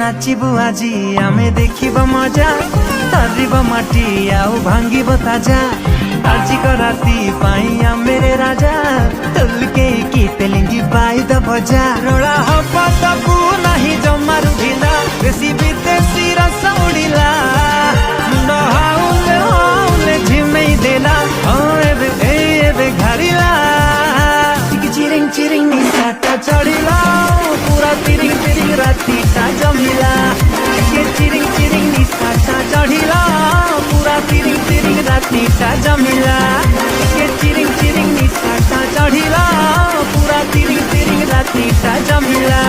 नाचिबु आजी आमे देखिब मजा तारिब माटी आउ भांगिब ताजा आजी को राती पाई आमेरे राजा तुलके की तेलिंगी बाई द बजा रोड़ा हवा तबु नहीं जमारु ढिला देसी विदेशी रस उड़िला मुंडो हाउले हाउले झिमेई देला एबे घारिला चिरिंग चिरिंग निशाटा चढ़िला पूरा तिरिंग तिरिंग राती ता जमिला चिरिंग चिरिंग निशाटा चढ़िला पूरा तिरिंग तिरिंग राती ता जमिला चिरिंग चिरिंग निशाटा चढ़िला पूरा तिरिंग तिरिंग राती ता जमिला।